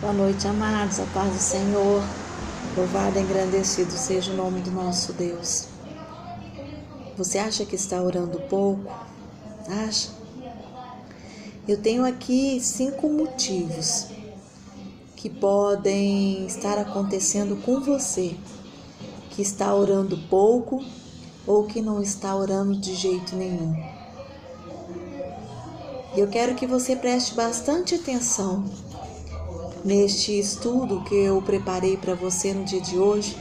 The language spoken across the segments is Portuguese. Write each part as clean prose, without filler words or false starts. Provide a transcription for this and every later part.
Boa noite, amados, a paz do Senhor. Louvado e engrandecido seja o nome do nosso Deus. Você acha que está orando pouco? Acha? Eu tenho aqui 5 motivos que podem estar acontecendo com você, que está orando pouco ou que não está orando de jeito nenhum. E eu quero que você preste bastante atenção neste estudo que eu preparei para você no dia de hoje,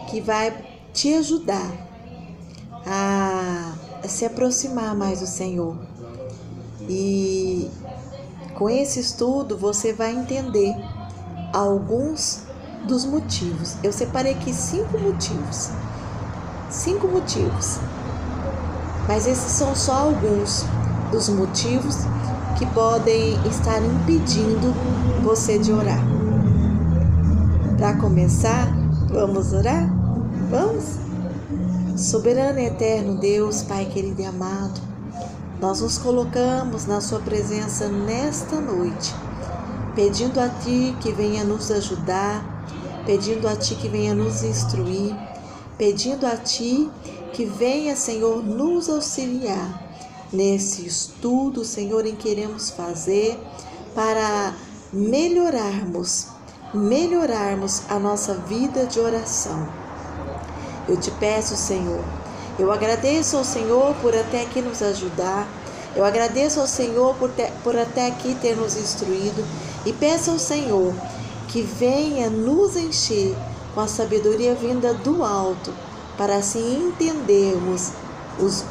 que vai te ajudar a se aproximar mais do Senhor. E com esse estudo você vai entender alguns dos motivos. Eu separei aqui 5 motivos. 5 motivos. Mas esses são só alguns dos motivos que podem estar impedindo você de orar. Para começar, vamos orar? Vamos? Soberano e eterno Deus, Pai querido e amado, nós nos colocamos na Sua presença nesta noite, pedindo a Ti que venha nos ajudar, pedindo a Ti que venha nos instruir, pedindo a Ti que venha, Senhor, nos auxiliar nesse estudo, Senhor, em que queremos fazer para melhorarmos a nossa vida de oração. Eu te peço, Senhor, eu agradeço ao Senhor por até aqui nos ajudar, eu agradeço ao Senhor por até aqui ter nos instruído e peço ao Senhor que venha nos encher com a sabedoria vinda do alto, para assim entendermos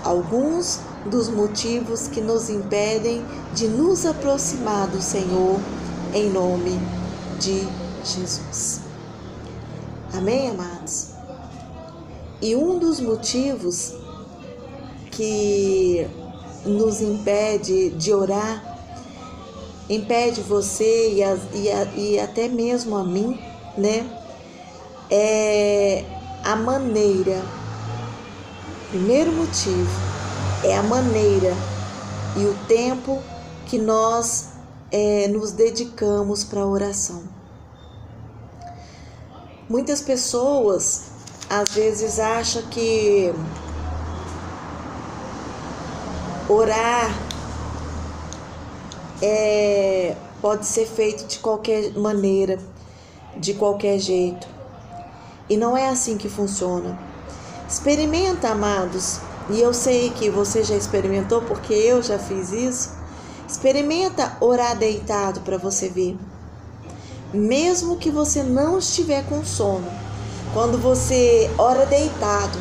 alguns dos motivos que nos impedem de nos aproximar do Senhor, em nome de Jesus. Amém, amados? E um dos motivos que nos impede de orar, impede você e até mesmo a mim, né? É a maneira. Primeiro motivo é a maneira e o tempo que nós nos dedicamos para a oração. Muitas pessoas às vezes acham que orar pode ser feito de qualquer maneira, de qualquer jeito. E não é assim que funciona. Experimenta, amados, e eu sei que você já experimentou porque eu já fiz isso. Experimenta orar deitado para você ver. Mesmo que você não estiver com sono, quando você ora deitado,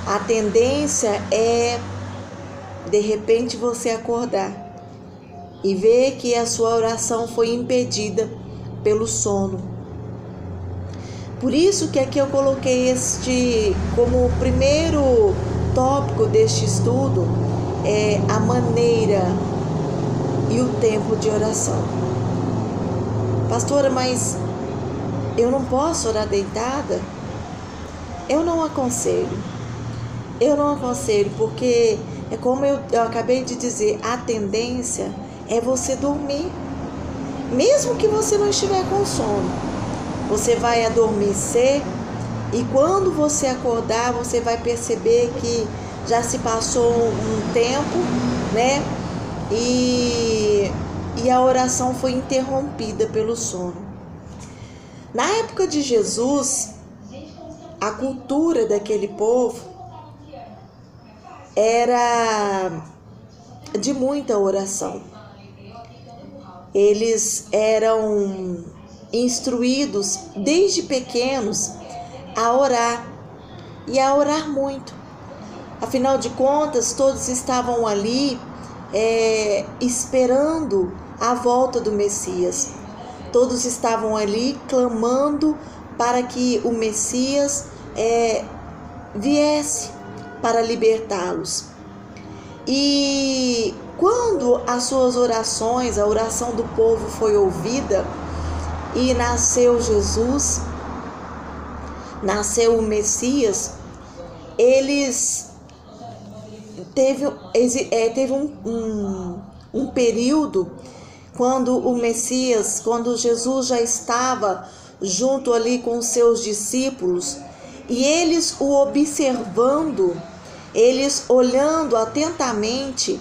a tendência é de repente você acordar e ver que a sua oração foi impedida pelo sono. Por isso que aqui eu coloquei este como primeiro tópico deste estudo, a maneira e o tempo de oração. Pastora, mas eu não posso orar deitada? Eu não aconselho, porque é como eu acabei de dizer, a tendência é você dormir, mesmo que você não estiver com sono. Você vai adormecer e quando você acordar, você vai perceber que já se passou um tempo, né? E a oração foi interrompida pelo sono. Na época de Jesus, a cultura daquele povo era de muita oração. Eles eram instruídos desde pequenos a orar e a orar muito. Afinal de contas, todos estavam ali esperando a volta do Messias. Todos estavam ali clamando para que o Messias viesse para libertá-los. E quando as suas orações, a oração do povo foi ouvida, e nasceu Jesus, nasceu o Messias, eles teve um período quando o Messias, quando Jesus já estava junto ali com os seus discípulos, e eles o observando, eles olhando atentamente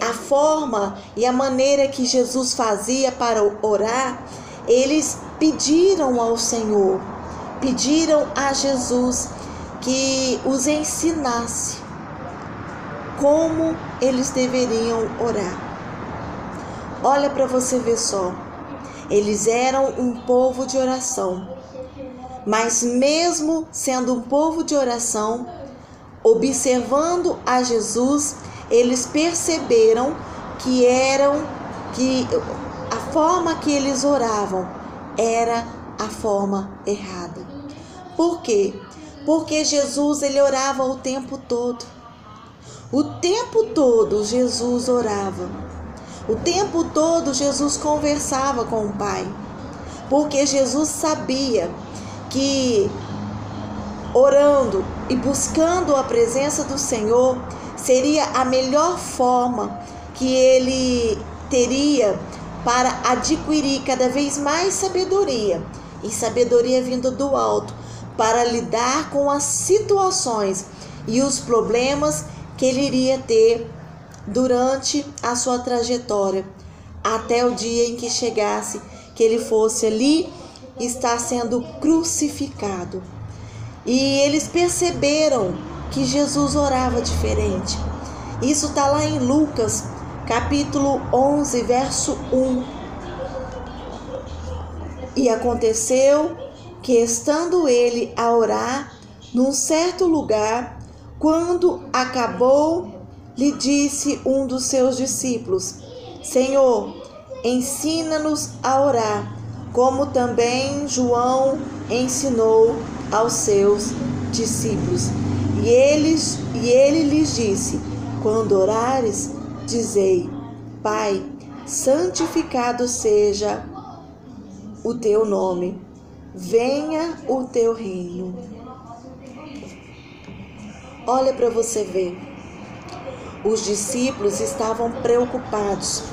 a forma e a maneira que Jesus fazia para orar, eles pediram ao Senhor, pediram a Jesus que os ensinasse como eles deveriam orar. Olha para você ver só, eles eram um povo de oração, mas mesmo sendo um povo de oração, observando a Jesus, eles perceberam que a forma que eles oravam era a forma errada. Por quê? Porque Jesus, ele orava o tempo todo. O tempo todo Jesus orava. O tempo todo Jesus conversava com o Pai. Porque Jesus sabia que orando e buscando a presença do Senhor seria a melhor forma que ele teria para adquirir cada vez mais sabedoria, e sabedoria vinda do alto, para lidar com as situações e os problemas que ele iria ter durante a sua trajetória, até o dia em que chegasse, que ele fosse ali estar sendo crucificado. E eles perceberam que Jesus orava diferente. Isso está lá em Lucas, capítulo 11, verso 1. E aconteceu que, estando ele a orar num certo lugar, quando acabou, lhe disse um dos seus discípulos: Senhor, ensina-nos a orar, como também João ensinou aos seus discípulos. E ele lhes disse: quando orares, dizei: Pai, santificado seja o teu nome, venha o teu reino. Olha para você ver, os discípulos estavam preocupados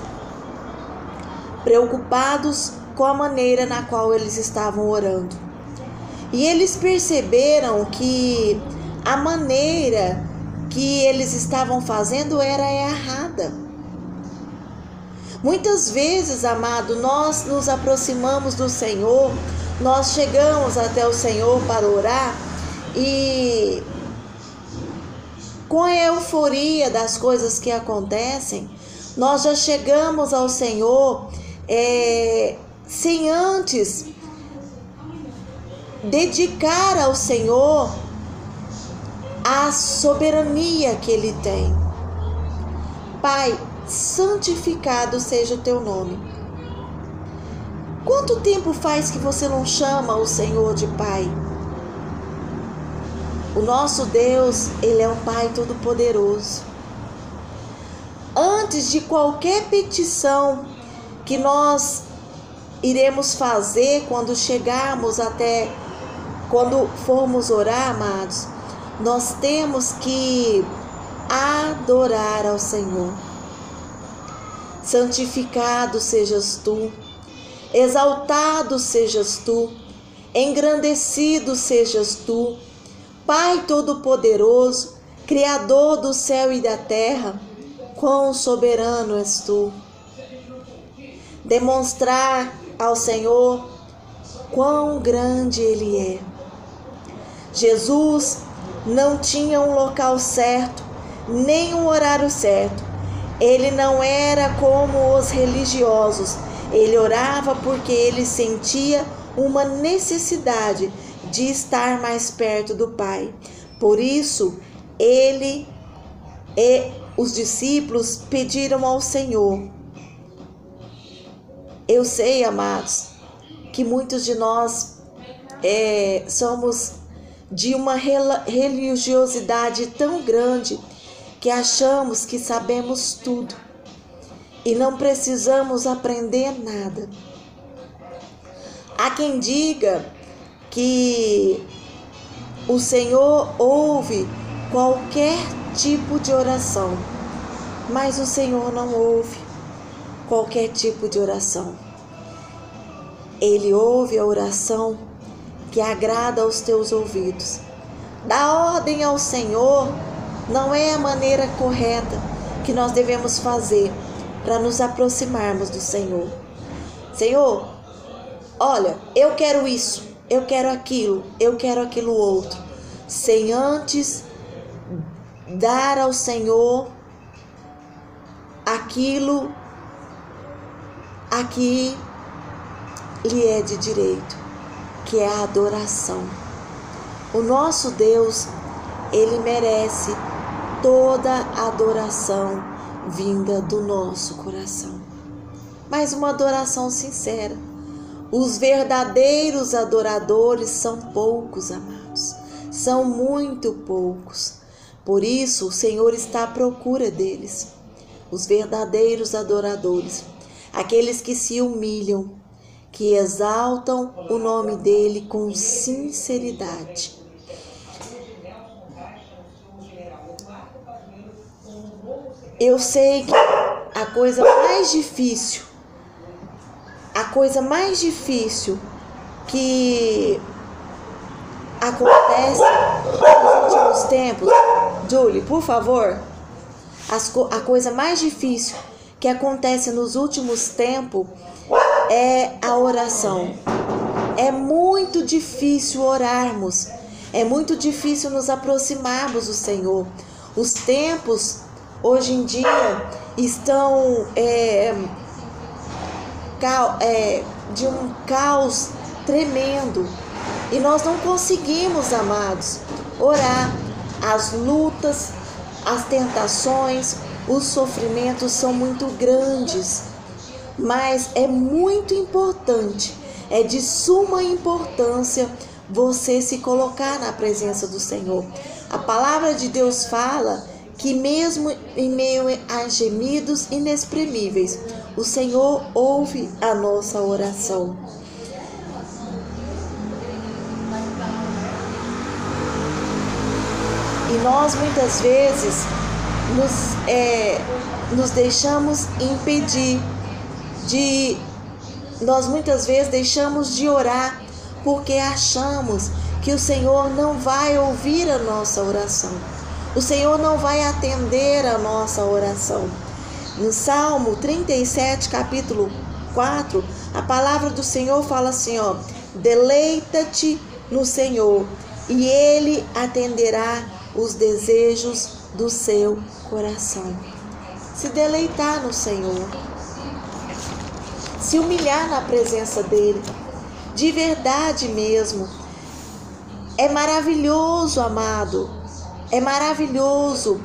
com a maneira na qual eles estavam orando. E eles perceberam que a maneira que eles estavam fazendo era errada. Muitas vezes, amado, nós nos aproximamos do Senhor, nós chegamos até o Senhor para orar e, com a euforia das coisas que acontecem, nós já chegamos ao Senhor sem antes dedicar ao Senhor a soberania que Ele tem. Pai, santificado seja o teu nome. Quanto tempo faz que você não chama o Senhor de Pai? O nosso Deus, Ele é um Pai todo-poderoso. Antes de qualquer petição que nós iremos fazer quando formos orar, amados, nós temos que adorar ao Senhor. Santificado sejas tu, exaltado sejas tu, engrandecido sejas tu, Pai Todo-Poderoso, Criador do céu e da terra, quão soberano és tu. Demonstrar ao Senhor quão grande Ele é. Jesus não tinha um local certo, nem um horário certo. Ele não era como os religiosos. Ele orava porque ele sentia uma necessidade de estar mais perto do Pai. Por isso, ele e os discípulos pediram ao Senhor. Eu sei, amados, que muitos de nós somos de uma religiosidade tão grande que achamos que sabemos tudo e não precisamos aprender nada. Há quem diga que o Senhor ouve qualquer tipo de oração, mas o Senhor não ouve. qualquer tipo de oração. Ele ouve a oração que agrada aos teus ouvidos. Dar ordem ao Senhor não é a maneira correta que nós devemos fazer para nos aproximarmos do Senhor. Senhor, olha, eu quero isso, eu quero aquilo outro, sem antes dar ao Senhor aquilo a que lhe é de direito, que é a adoração. O nosso Deus, Ele merece toda a adoração vinda do nosso coração, mas uma adoração sincera. Os verdadeiros adoradores são poucos, amados, são muito poucos. Por isso o Senhor está à procura deles, os verdadeiros adoradores, aqueles que se humilham, que exaltam o nome dele com sinceridade. Eu sei que a coisa mais difícil que acontece nos últimos tempos, Julie, por favor, a coisa mais difícil que acontece nos últimos tempos é a oração. É muito difícil orarmos, é muito difícil nos aproximarmos do Senhor. Os tempos hoje em dia estão de um caos tremendo e nós não conseguimos, amados, orar. As lutas, as tentações, os sofrimentos são muito grandes, mas é muito importante, é de suma importância você se colocar na presença do Senhor. A palavra de Deus fala que mesmo em meio a gemidos inexprimíveis, o Senhor ouve a nossa oração. E nós muitas vezes nos deixamos impedir nós muitas vezes deixamos de orar porque achamos que o Senhor não vai ouvir a nossa oração. O Senhor não vai atender a nossa oração. No Salmo 37, capítulo 4, a palavra do Senhor fala assim, deleita-te no Senhor e Ele atenderá os desejos do seu coração. Se deleitar no Senhor, se humilhar na presença dEle, de verdade mesmo. É maravilhoso, amado, é maravilhoso.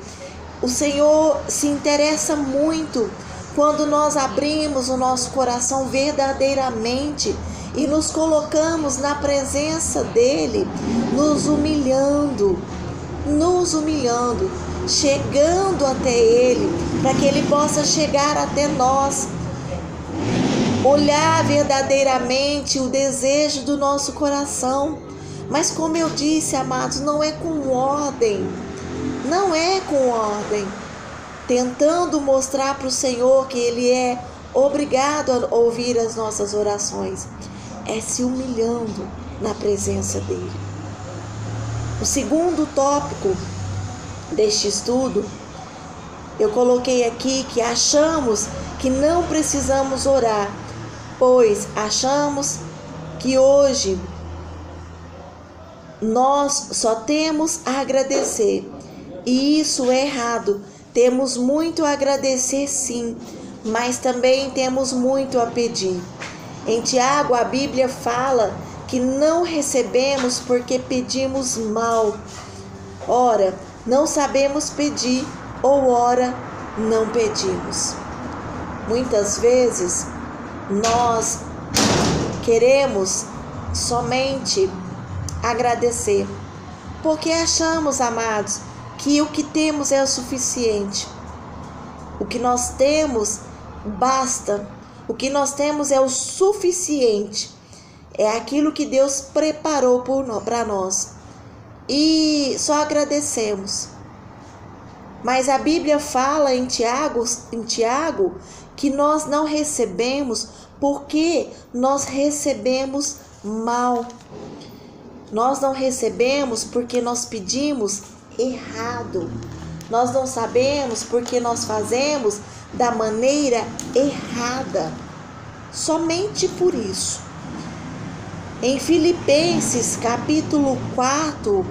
O Senhor se interessa muito quando nós abrimos o nosso coração verdadeiramente e nos colocamos na presença dEle, nos humilhando, chegando até Ele, para que Ele possa chegar até nós, olhar verdadeiramente o desejo do nosso coração. Mas como eu disse, amados, não é com ordem, tentando mostrar para o Senhor que Ele é obrigado a ouvir as nossas orações, é se humilhando na presença dEle. O segundo tópico deste estudo, eu coloquei aqui que achamos que não precisamos orar, pois achamos que hoje nós só temos a agradecer, e isso é errado. Temos muito a agradecer, sim, mas também temos muito a pedir. Em Tiago, a Bíblia fala que não recebemos porque pedimos mal. Ora, não sabemos pedir, ou ora, não pedimos. Muitas vezes, nós queremos somente agradecer, porque achamos, amados, que o que temos é o suficiente. O que nós temos basta. O que nós temos é o suficiente. É aquilo que Deus preparou para nós. E só agradecemos. Mas a Bíblia fala em Tiago que nós não recebemos porque nós recebemos mal. Nós não recebemos porque nós pedimos errado. Nós não sabemos porque nós fazemos da maneira errada. Somente por isso. Em Filipenses capítulo 4,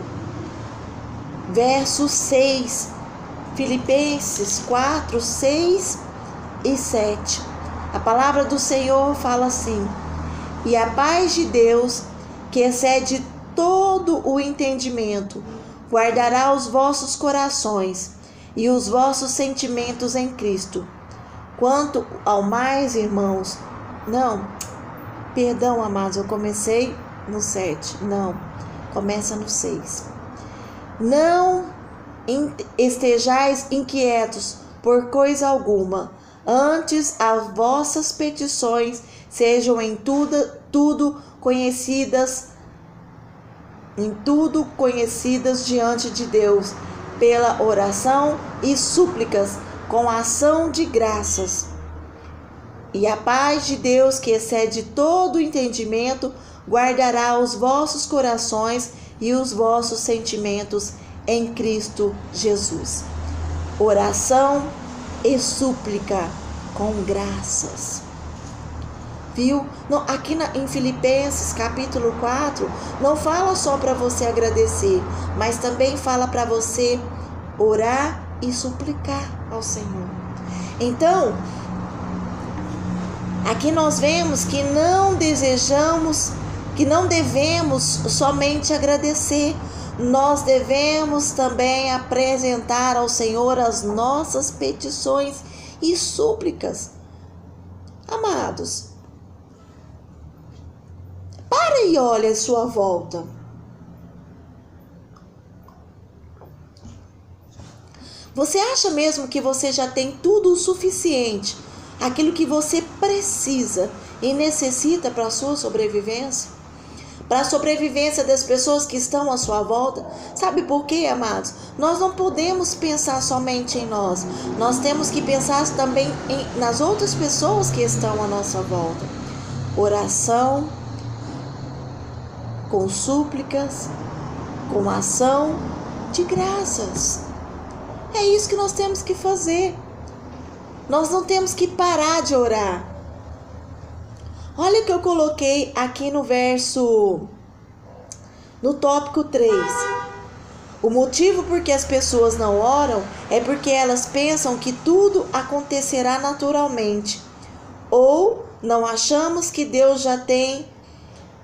verso 6. Filipenses 4, 6 e 7. A palavra do Senhor fala assim: e a paz de Deus, que excede todo o entendimento, guardará os vossos corações e os vossos sentimentos em Cristo. Quanto ao mais, irmãos, perdão, amados, eu comecei no 7, começa no 6. Não estejais inquietos por coisa alguma, antes as vossas petições sejam em tudo conhecidas diante de Deus, pela oração e súplicas, com ação de graças. E a paz de Deus, que excede todo entendimento, guardará os vossos corações e os vossos sentimentos em Cristo Jesus. Oração e súplica com graças. Viu? Aqui em Filipenses capítulo 4, não fala só para você agradecer, mas também fala para você orar e suplicar ao Senhor. Então, aqui nós vemos que não devemos somente agradecer, nós devemos também apresentar ao Senhor as nossas petições e súplicas. Amados, para e olha à sua volta. Você acha mesmo que você já tem tudo o suficiente, aquilo que você precisa e necessita para a sua sobrevivência? Para a sobrevivência das pessoas que estão à sua volta? Sabe por quê, amados? Nós não podemos pensar somente em nós. Nós temos que pensar também nas outras pessoas que estão à nossa volta. Oração, com súplicas, com ação de graças. É isso que nós temos que fazer. Nós não temos que parar de orar. Olha o que eu coloquei aqui no tópico 3. O motivo por que as pessoas não oram é porque elas pensam que tudo acontecerá naturalmente. Ou não achamos que Deus já tem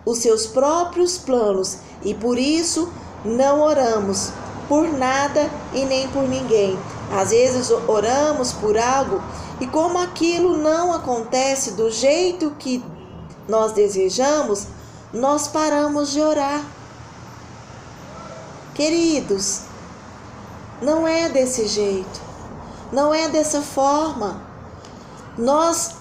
os seus próprios planos e por isso não oramos por nada e nem por ninguém. Às vezes oramos por algo e como aquilo não acontece do jeito que nós desejamos, nós paramos de orar. Queridos, não é desse jeito, não é dessa forma. Nós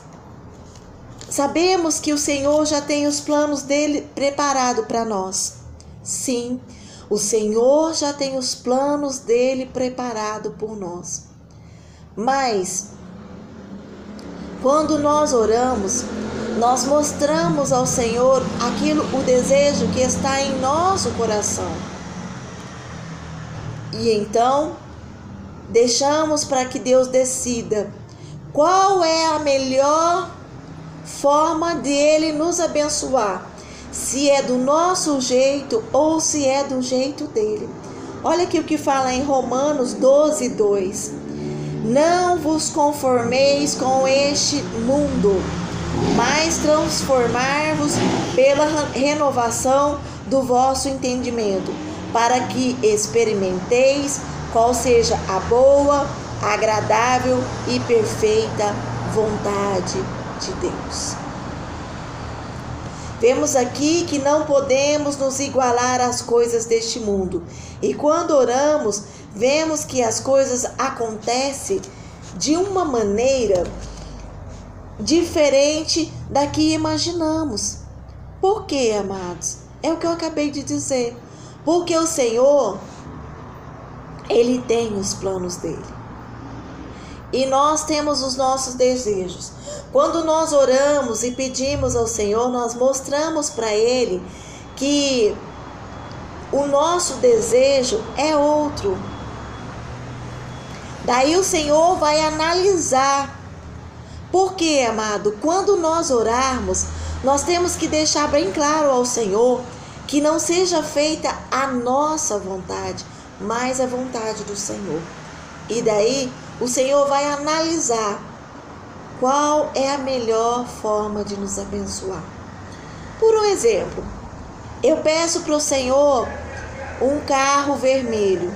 sabemos que o Senhor já tem os planos dele preparado para nós. Sim, o Senhor já tem os planos dele preparado por nós. Mas, quando nós oramos, nós mostramos ao Senhor o desejo que está em nosso coração. E então, deixamos para que Deus decida qual é a melhor forma de Ele nos abençoar. Se é do nosso jeito ou se é do jeito dele. Olha aqui o que fala em Romanos 12, 2. Não vos conformeis com este mundo, mas transformar-vos pela renovação do vosso entendimento, para que experimenteis qual seja a boa, agradável e perfeita vontade de Deus. Vemos aqui que não podemos nos igualar às coisas deste mundo. E quando oramos, vemos que as coisas acontecem de uma maneira diferente da que imaginamos. Por quê, amados? É o que eu acabei de dizer. Porque o Senhor, Ele tem os planos dele. e nós temos os nossos desejos. Quando nós oramos e pedimos ao Senhor, nós mostramos para Ele que o nosso desejo é outro. Daí o Senhor vai analisar. Porque, amado, quando nós orarmos, nós temos que deixar bem claro ao Senhor que não seja feita a nossa vontade, mas a vontade do Senhor. E daí o Senhor vai analisar qual é a melhor forma de nos abençoar. Por um exemplo, eu peço para o Senhor um carro vermelho,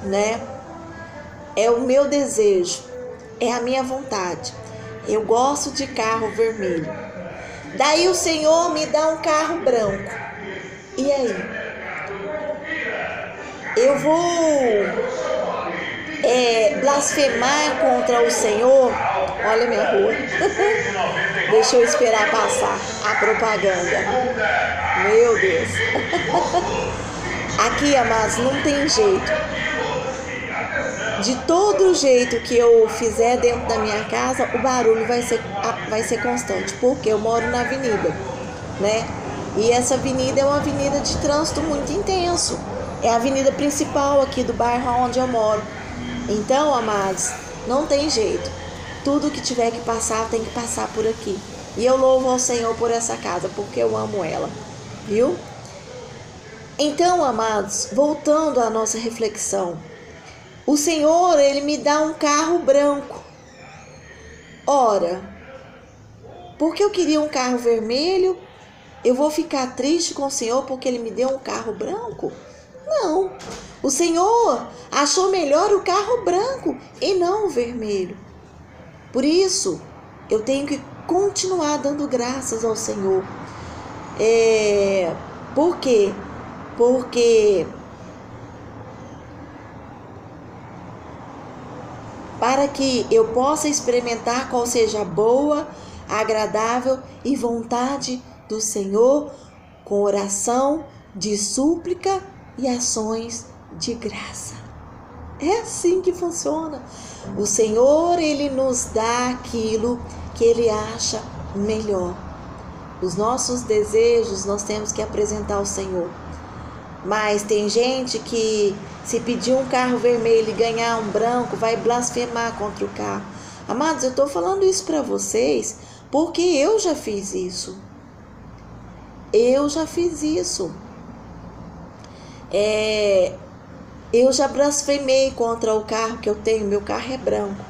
né? É o meu desejo, é a minha vontade. Eu gosto de carro vermelho. Daí o Senhor me dá um carro branco. E aí? Eu vou blasfemar contra o Senhor? Olha a minha rua. Deixa eu esperar passar a propaganda. Meu Deus. Aqui, amados, não tem jeito. De todo jeito que eu fizer dentro da minha casa, o barulho vai ser constante, porque eu moro na avenida, né? E essa avenida é uma avenida de trânsito muito intenso. É a avenida principal aqui do bairro onde eu moro. Então, amados, não tem jeito. Tudo que tiver que passar, tem que passar por aqui. E eu louvo ao Senhor por essa casa, porque eu amo ela, viu? Então, amados, voltando à nossa reflexão, o Senhor, Ele me dá um carro branco. Ora, porque eu queria um carro vermelho, eu vou ficar triste com o Senhor porque Ele me deu um carro branco? Não. O Senhor achou melhor o carro branco e não o vermelho. Por isso, eu tenho que continuar dando graças ao Senhor. Por quê? Porque para que eu possa experimentar qual seja a boa, agradável e vontade do Senhor, com oração, de súplica e ações de graça. É assim que funciona. O Senhor, Ele nos dá aquilo que Ele acha melhor. Os nossos desejos nós temos que apresentar ao Senhor. Mas tem gente que, se pedir um carro vermelho e ganhar um branco, vai blasfemar contra o carro. Amados, eu estou falando isso para vocês porque eu já fiz isso. Eu já fiz isso. Eu já blasfemei contra o carro que eu tenho. Meu carro é branco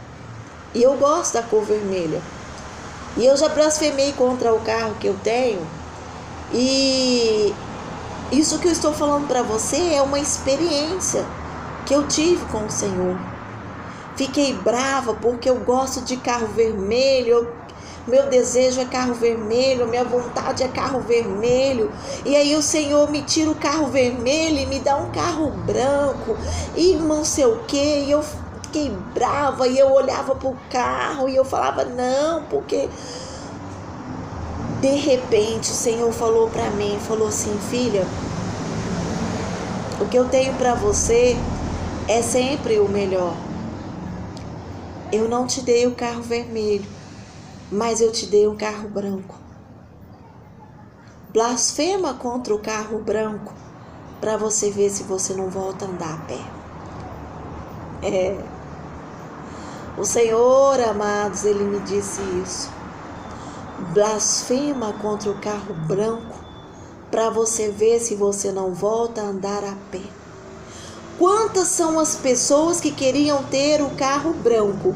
e eu gosto da cor vermelha. E eu já blasfemei contra o carro que eu tenho. E isso que eu estou falando para você é uma experiência que eu tive com o Senhor. Fiquei brava porque eu gosto de carro vermelho. Meu desejo é carro vermelho, minha vontade é carro vermelho. E aí o Senhor me tira o carro vermelho e me dá um carro branco. E não sei o que. E eu fiquei brava e eu olhava pro carro e eu falava não, porque de repente o Senhor falou para mim, falou assim: filha, o que eu tenho para você é sempre o melhor. Eu não te dei o carro vermelho, mas eu te dei um carro branco. Blasfema contra o carro branco para você ver se você não volta a andar a pé. O Senhor, amados, Ele me disse isso. Blasfema contra o carro branco para você ver se você não volta a andar a pé. Quantas são as pessoas que queriam ter o carro branco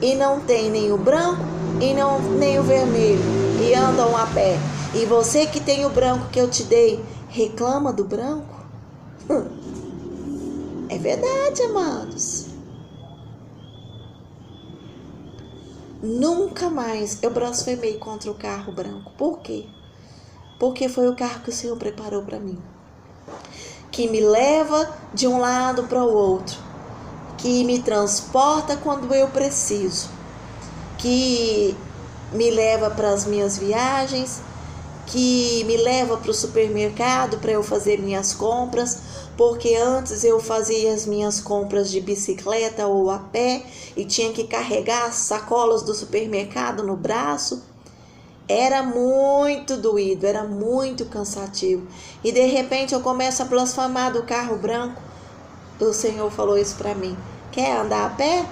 e não tem nem o branco e nem o vermelho e andam a pé? E você que tem o branco que eu te dei, reclama do branco? É verdade, amados. Nunca mais eu blasfemei contra o carro branco. Por quê? Porque foi o carro que o Senhor preparou para mim, que me leva de um lado para o outro, que me transporta quando eu preciso, que me leva para as minhas viagens, que me leva para o supermercado para eu fazer minhas compras, porque antes eu fazia as minhas compras de bicicleta ou a pé e tinha que carregar as sacolas do supermercado no braço. Era muito doído, era muito cansativo. E de repente eu começo a blasfemar do carro branco. O Senhor falou isso para mim: quer andar a pé?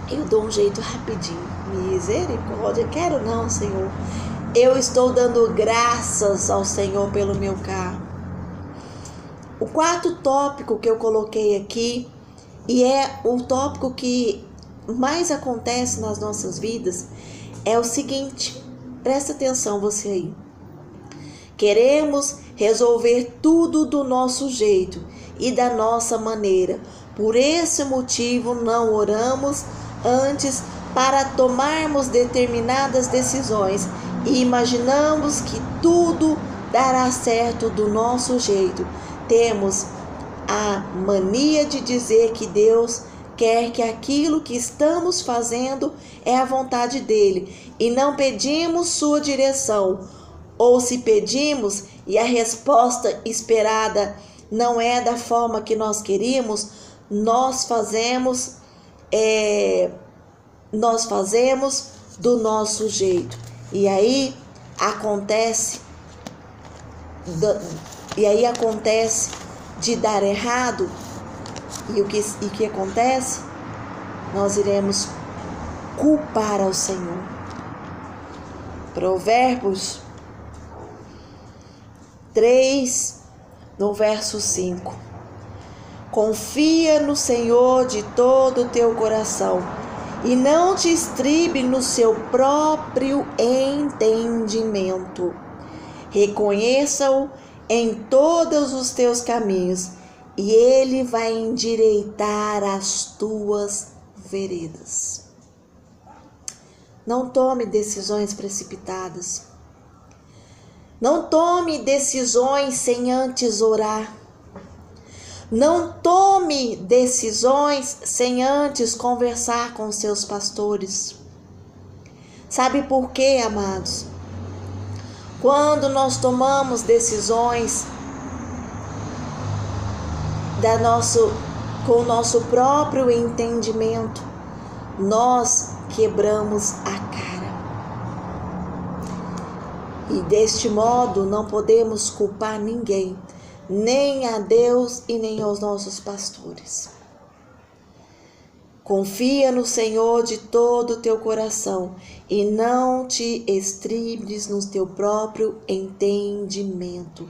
Eu dou um jeito rapidinho. Misericórdia, quero não, Senhor. Eu estou dando graças ao Senhor pelo meu carro. O quarto tópico que eu coloquei aqui, e é o tópico que mais acontece nas nossas vidas, é o seguinte: presta atenção você aí. Queremos resolver tudo do nosso jeito e da nossa maneira. Por esse motivo não oramos antes para tomarmos determinadas decisões e imaginamos que tudo dará certo do nosso jeito. Temos a mania de dizer que Deus quer que aquilo que estamos fazendo é a vontade dele e não pedimos sua direção. Ou se pedimos e a resposta esperada não é da forma que nós queríamos, nós fazemos do nosso jeito. E aí acontece de dar errado. E o que acontece? Nós iremos culpar ao Senhor. Provérbios 3, no verso 5. Confia no Senhor de todo o teu coração e não te estribe no seu próprio entendimento. Reconheça-o em todos os teus caminhos e ele vai endireitar as tuas veredas. Não tome decisões precipitadas. Não tome decisões sem antes orar. Não tome decisões sem antes conversar com seus pastores. Sabe por quê, amados? Quando nós tomamos decisões com o nosso próprio entendimento, nós quebramos a cara. E deste modo não podemos culpar ninguém, nem a Deus e nem aos nossos pastores. Confia no Senhor de todo o teu coração e não te estribes no teu próprio entendimento.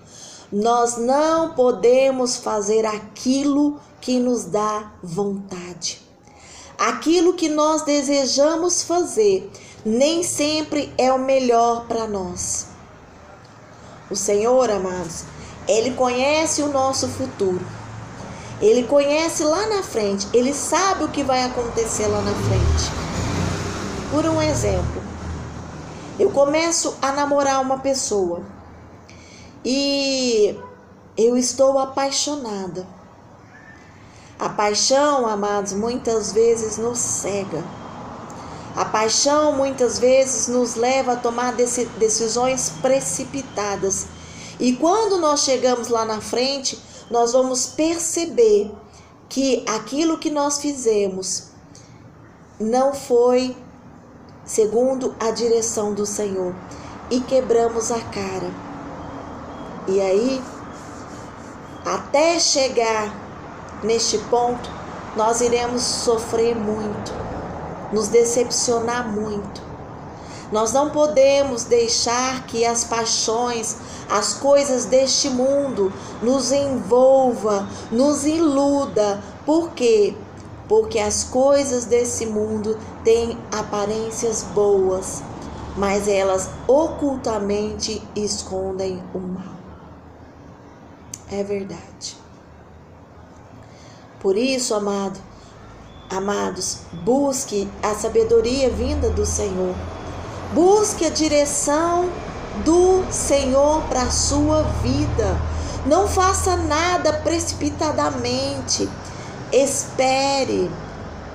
Nós não podemos fazer aquilo que nos dá vontade. Aquilo que nós desejamos fazer nem sempre é o melhor para nós. O Senhor, amados, Ele conhece o nosso futuro. Ele conhece lá na frente. Ele sabe o que vai acontecer lá na frente. Por um exemplo, eu começo a namorar uma pessoa e eu estou apaixonada. A paixão, amados, muitas vezes nos cega. A paixão muitas vezes nos leva a tomar decisões precipitadas. E quando nós chegamos lá na frente, nós vamos perceber que aquilo que nós fizemos não foi segundo a direção do Senhor. E quebramos a cara. E aí, até chegar neste ponto, nós iremos sofrer muito, nos decepcionar muito. Nós não podemos deixar que as paixões, as coisas deste mundo nos envolva, nos iluda. Por quê? Porque as coisas desse mundo têm aparências boas, mas elas ocultamente escondem o mal. É verdade. Por isso, amados, busque a sabedoria vinda do Senhor. Busque a direção do Senhor para a sua vida. Não faça nada precipitadamente. Espere,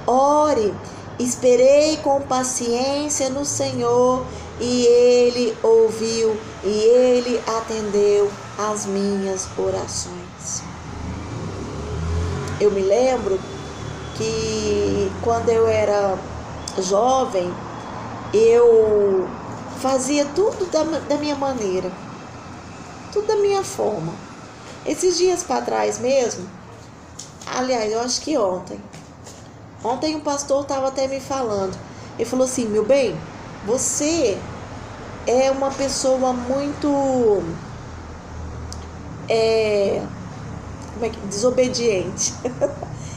ore, esperei com paciência no Senhor e Ele ouviu e Ele atendeu às minhas orações. Eu me lembro que quando eu era jovem, eu fazia tudo da minha maneira, tudo da minha forma. Esses dias para trás mesmo, aliás, eu acho que ontem um pastor estava até me falando. Ele falou assim: meu bem, você é uma pessoa muito desobediente.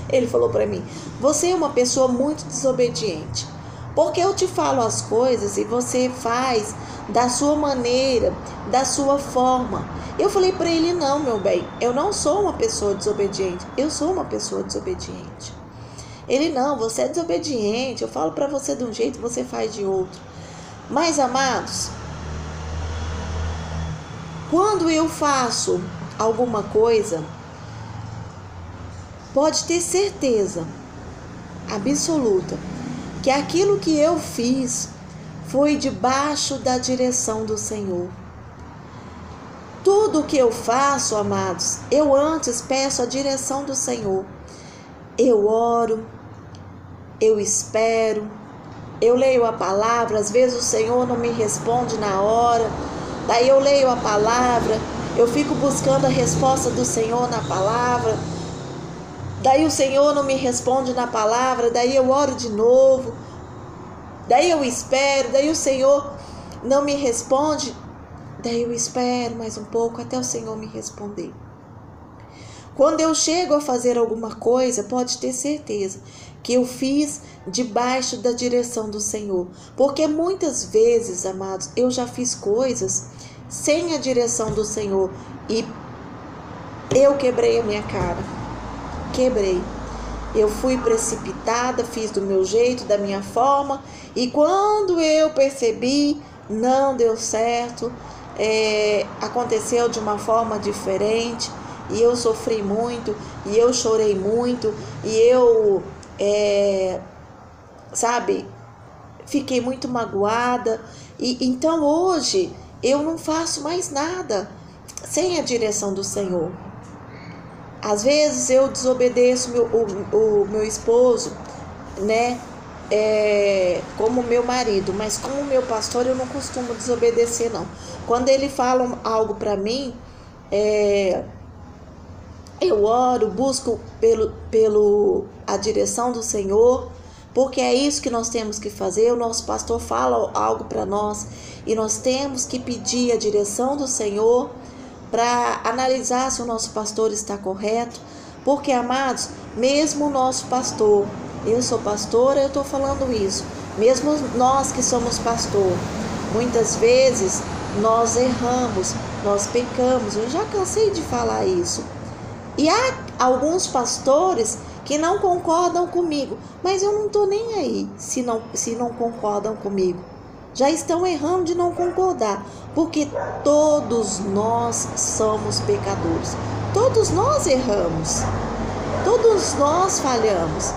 Ele falou para mim: você é uma pessoa muito desobediente, porque eu te falo as coisas e você faz da sua maneira, da sua forma. Eu falei para ele: não, meu bem, eu não sou uma pessoa desobediente, eu sou uma pessoa desobediente. Ele: não, você é desobediente, eu falo para você de um jeito, você faz de outro. Mas, amados, quando eu faço alguma coisa, pode ter certeza absoluta que aquilo que eu fiz foi debaixo da direção do Senhor. Tudo que eu faço, amados, eu antes peço a direção do Senhor. Eu oro, eu espero, eu leio a palavra. Às vezes o Senhor não me responde na hora, daí eu leio a palavra, eu fico buscando a resposta do Senhor na palavra. Daí o Senhor não me responde na palavra, daí eu oro de novo, daí eu espero, daí o Senhor não me responde, daí eu espero mais um pouco até o Senhor me responder. Quando eu chego a fazer alguma coisa, pode ter certeza que eu fiz debaixo da direção do Senhor. Porque muitas vezes, amados, eu já fiz coisas sem a direção do Senhor e eu quebrei a minha cara. Quebrei. Eu fui precipitada, fiz do meu jeito, da minha forma, e quando eu percebi, não deu certo, aconteceu de uma forma diferente, e eu sofri muito, e eu chorei muito, e eu, fiquei muito magoada. E então hoje eu não faço mais nada sem a direção do Senhor. Às vezes eu desobedeço o meu esposo, né? Como meu marido, mas como meu pastor eu não costumo desobedecer, não. Quando ele fala algo para mim, eu oro, busco a direção do Senhor, porque é isso que nós temos que fazer. O nosso pastor fala algo para nós e nós temos que pedir a direção do Senhor para analisar se o nosso pastor está correto. Porque, amados, mesmo o nosso pastor, eu sou pastora, eu estou falando isso, mesmo nós que somos pastor, muitas vezes nós erramos, nós pecamos. Eu já cansei de falar isso. E há alguns pastores que não concordam comigo, mas eu não estou nem aí se não concordam comigo. Já estão errando de não concordar, porque todos nós somos pecadores, todos nós erramos, todos nós falhamos.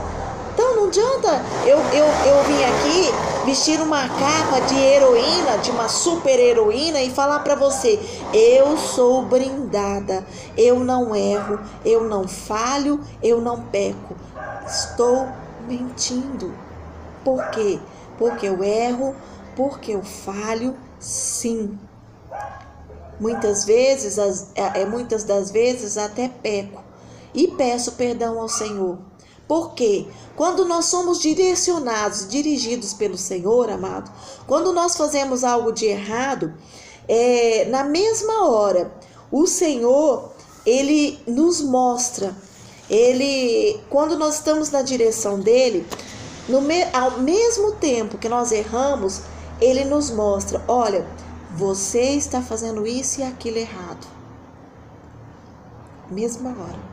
Então não adianta eu vir aqui vestir uma capa de heroína, de uma super heroína, e falar para você: eu sou brindada, eu não erro, eu não falho, eu não peco. Estou mentindo. Por quê? Porque eu erro, porque eu falho, sim. Muitas das vezes até peco e peço perdão ao Senhor. Porque quando nós somos direcionados, dirigidos pelo Senhor, amado, quando nós fazemos algo de errado, na mesma hora, o Senhor, Ele nos mostra, quando nós estamos na direção dEle, ao mesmo tempo que nós erramos, Ele nos mostra: olha, você está fazendo isso e aquilo errado. Mesma hora.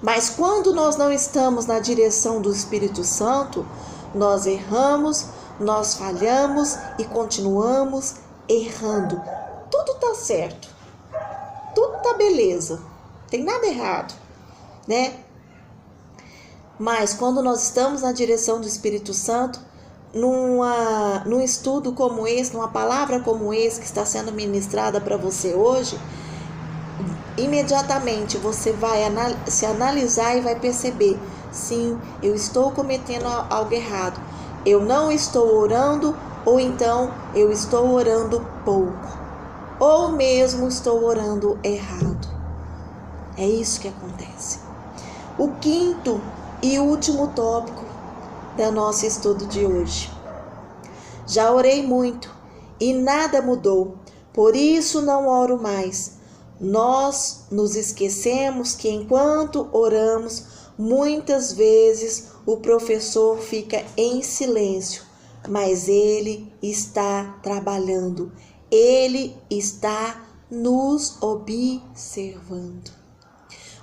Mas quando nós não estamos na direção do Espírito Santo, nós erramos, nós falhamos e continuamos errando. Tudo está certo, tudo está beleza, tem nada errado, né? Mas quando nós estamos na direção do Espírito Santo, num estudo como esse, numa palavra como esse que está sendo ministrada para você hoje, imediatamente você vai se analisar e vai perceber: sim, eu estou cometendo algo errado, eu não estou orando, ou então eu estou orando pouco, ou mesmo estou orando errado. É isso que acontece. O quinto e último tópico do nosso estudo de hoje: já orei muito e nada mudou, por isso não oro mais. Nós nos esquecemos que enquanto oramos, muitas vezes o professor fica em silêncio, mas ele está trabalhando, ele está nos observando.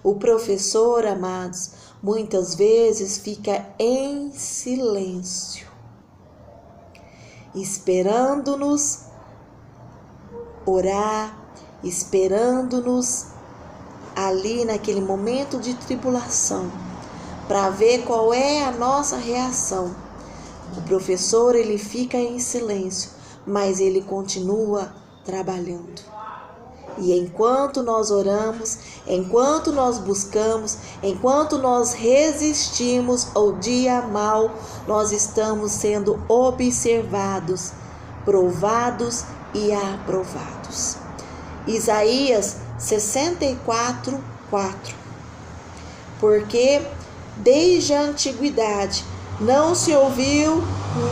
O professor, amados, muitas vezes fica em silêncio, esperando-nos orar, esperando-nos ali naquele momento de tribulação, para ver qual é a nossa reação. O professor, ele fica em silêncio, mas ele continua trabalhando. E enquanto nós oramos, enquanto nós buscamos, enquanto nós resistimos ao dia mau, nós estamos sendo observados, provados e aprovados. Isaías 64, 4. Porque desde a antiguidade não se ouviu,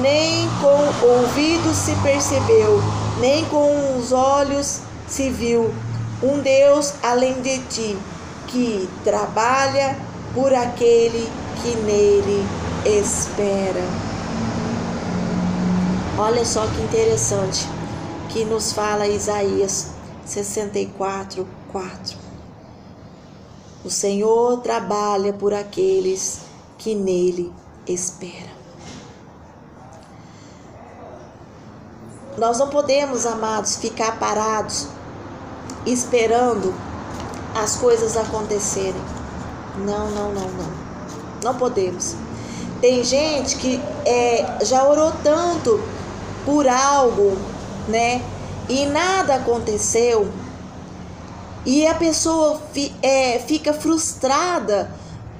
nem com ouvidos se percebeu, nem com os olhos se viu um Deus além de ti, que trabalha por aquele que nele espera. Olha só que interessante que nos fala Isaías 64, 4. O Senhor trabalha por aqueles que nele esperam. Nós não podemos, amados, ficar parados esperando as coisas acontecerem. Não. Não podemos. Tem gente que já orou tanto por algo, né? E nada aconteceu. E a pessoa fica frustrada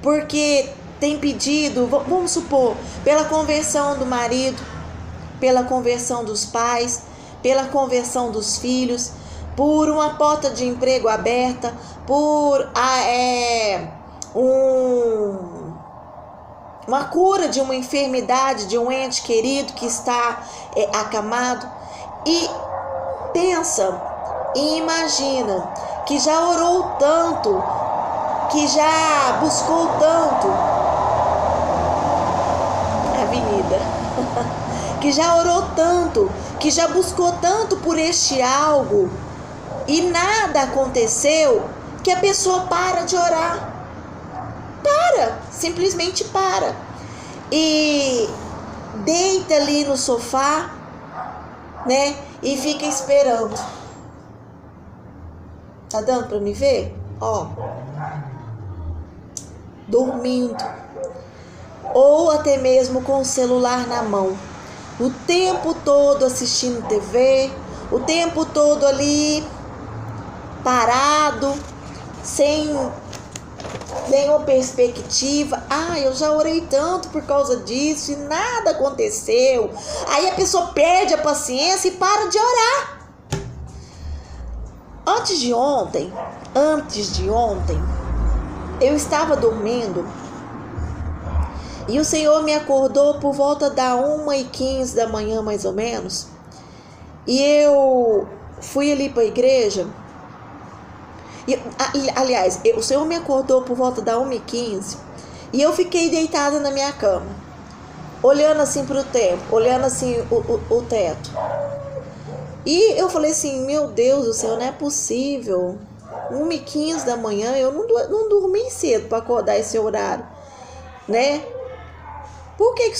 porque tem pedido, vamos supor, pela conversão do marido, pela conversão dos pais, pela conversão dos filhos, por uma porta de emprego aberta, por uma cura de uma enfermidade de um ente querido que está acamado. E pensa e imagina que já orou tanto, que já buscou tanto, Avenida, que já orou tanto, que já buscou tanto por este algo e nada aconteceu, que a pessoa para de orar. Simplesmente para. E deita ali no sofá, né? E fica esperando. Tá dando para me ver? Ó. Dormindo. Ou até mesmo com o celular na mão. O tempo todo assistindo TV, o tempo todo ali parado, sem nenhuma perspectiva. Eu já orei tanto por causa disso e nada aconteceu. Aí a pessoa perde a paciência e para de orar. Antes de ontem, eu estava dormindo e o Senhor me acordou por volta da 1h15 da manhã, mais ou menos. E eu fui ali para a igreja. Aliás, o Senhor me acordou por volta da 1h15 e eu fiquei deitada na minha cama, olhando assim para o tempo, olhando assim o teto. E eu falei assim: meu Deus do céu, não é possível. 1h15 da manhã, eu não dormi cedo para acordar esse horário, né? Por que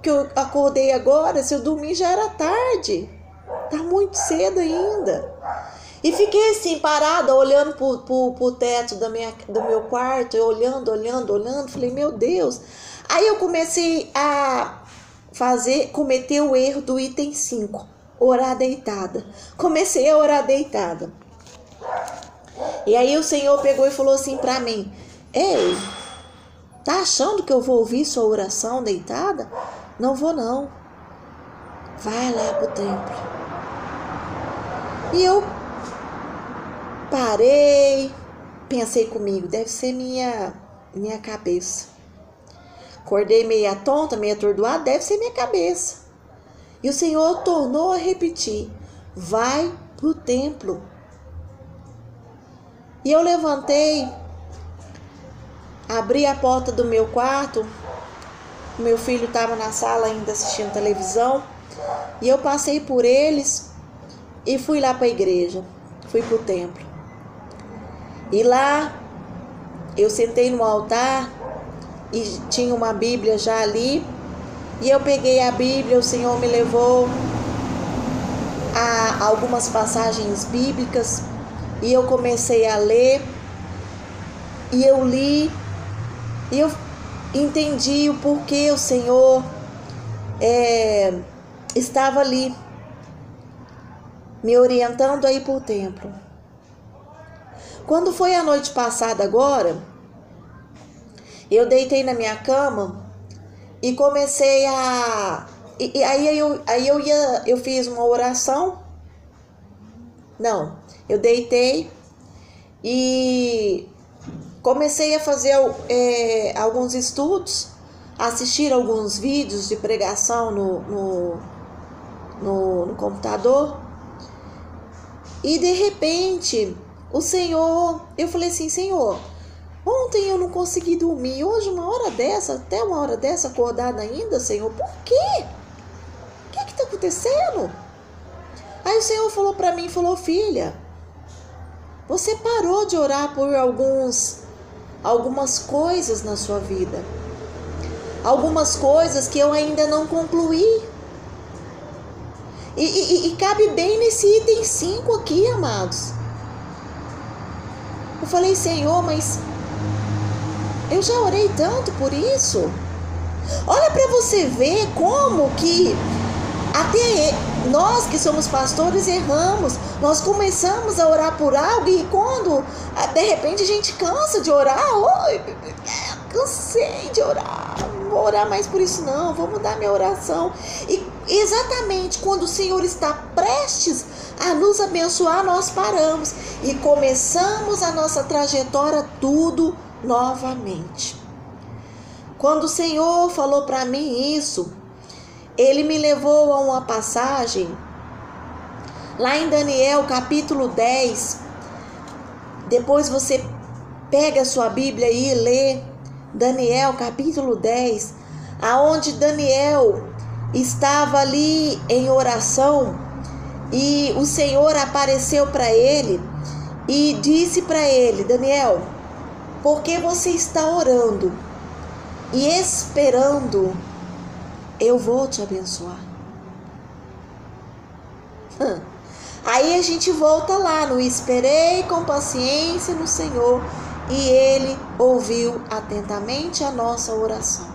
eu acordei agora? Se eu dormir já era tarde. Tá muito cedo ainda. E fiquei assim, parada, olhando pro teto do meu quarto, olhando. Falei: meu Deus. Aí eu comecei a cometer o erro do item 5, orar deitada. Comecei a orar deitada. E aí o Senhor pegou e falou assim para mim: ei, tá achando que eu vou ouvir sua oração deitada? Não vou não. Vai lá pro templo. E eu parei, pensei comigo, deve ser minha cabeça. Acordei meia tonta, meia atordoada, deve ser minha cabeça. E o Senhor tornou a repetir: vai pro templo. E eu levantei, abri a porta do meu quarto, meu filho estava na sala ainda assistindo televisão, e eu passei por eles e fui lá para a igreja, fui pro templo. E lá eu sentei no altar e tinha uma Bíblia já ali, e eu peguei a Bíblia, o Senhor me levou a algumas passagens bíblicas, e eu comecei a ler, e eu li, e eu entendi o porquê o Senhor estava ali, me orientando a ir para o templo. Quando foi a noite passada agora, eu deitei na minha cama e comecei a... eu fiz uma oração. Não, eu deitei e comecei a fazer alguns estudos, assistir alguns vídeos de pregação no computador. E de repente, o Senhor, eu falei assim: Senhor, ontem eu não consegui dormir, hoje até uma hora dessa acordada ainda, Senhor, por quê? O que está acontecendo? Aí o Senhor falou para mim, filha, você parou de orar por algumas coisas na sua vida, algumas coisas que eu ainda não concluí. E cabe bem nesse item 5 aqui, amados. Eu falei: Senhor, mas eu já orei tanto por isso. Olha para você ver como que até nós que somos pastores erramos. Nós começamos a orar por algo e quando de repente a gente cansa de orar, cansei de orar, não vou orar mais por isso não, vou mudar minha oração. E exatamente quando o Senhor está prestes a nos abençoar, nós paramos e começamos a nossa trajetória tudo novamente. Quando o Senhor falou para mim isso, Ele me levou a uma passagem lá em Daniel capítulo 10. Depois você pega a sua Bíblia aí e lê Daniel capítulo 10, aonde Daniel estava ali em oração e o Senhor apareceu para ele e disse para ele: Daniel, por que você está orando e esperando? Eu vou te abençoar. Aí a gente volta lá no esperei com paciência no Senhor e Ele ouviu atentamente a nossa oração.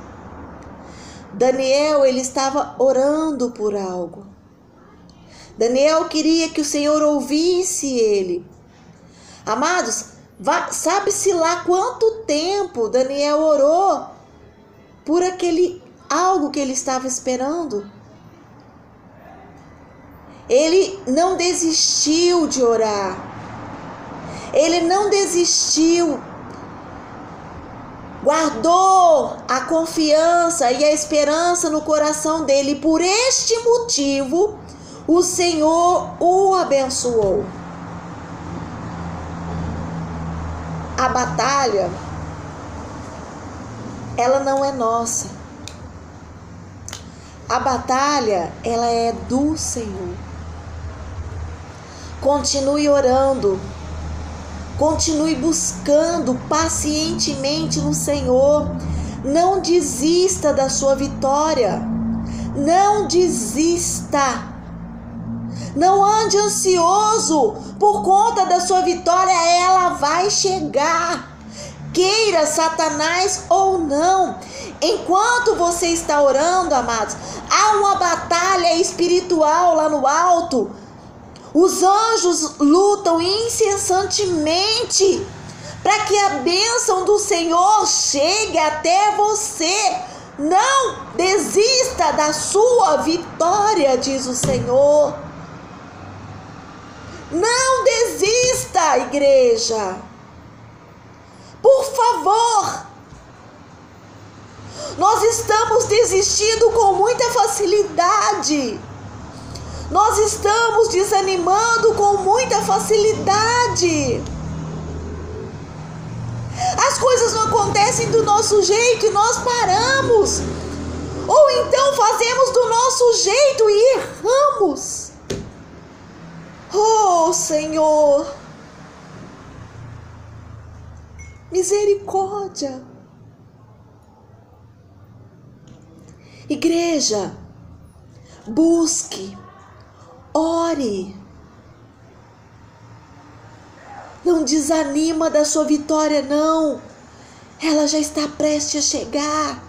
Daniel, ele estava orando por algo. Daniel queria que o Senhor ouvisse ele. Amados, sabe-se lá quanto tempo Daniel orou por aquele algo que ele estava esperando. Ele não desistiu de orar. Ele não desistiu. Guardou a confiança e a esperança no coração dele. Por este motivo, o Senhor o abençoou. A batalha, ela não é nossa. A batalha, ela é do Senhor. Continue orando. Continue buscando pacientemente no Senhor. Não desista da sua vitória. Não desista. Não ande ansioso por conta da sua vitória. Ela vai chegar. Queira Satanás ou não. Enquanto você está orando, amados, Há uma batalha espiritual lá no alto. Os anjos lutam incessantemente para que a bênção do Senhor chegue até você. Não desista da sua vitória, diz o Senhor. Não desista, igreja. Por favor. Nós estamos desistindo com muita facilidade. Nós estamos desanimando com muita facilidade. As coisas não acontecem do nosso jeito e nós paramos. Ou então fazemos do nosso jeito e erramos. Oh, Senhor, misericórdia. Igreja, busque, ore. Não desanima da sua vitória, não. Ela já está prestes a chegar.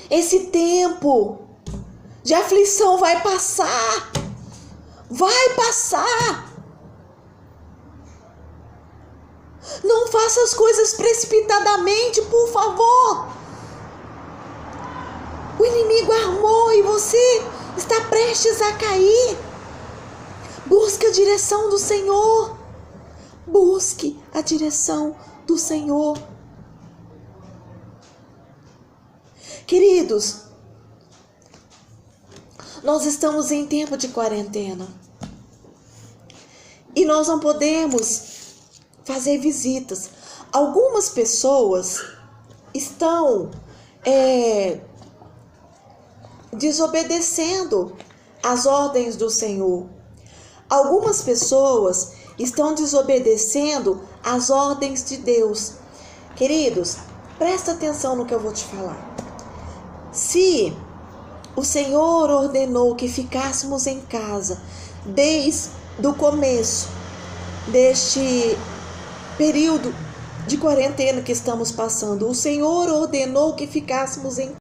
Esse tempo de aflição vai passar. Vai passar. Não faça as coisas precipitadamente, por favor. O inimigo armou e você está prestes a cair. Busque a direção do Senhor. Busque a direção do Senhor. Queridos, nós estamos em tempo de quarentena. E nós não podemos fazer visitas. Algumas pessoas estão desobedecendo as ordens do Senhor. Algumas pessoas estão desobedecendo as ordens de Deus. Queridos, presta atenção no que eu vou te falar. Se o Senhor ordenou que ficássemos em casa desde o começo deste período de quarentena que estamos passando, o Senhor ordenou que ficássemos em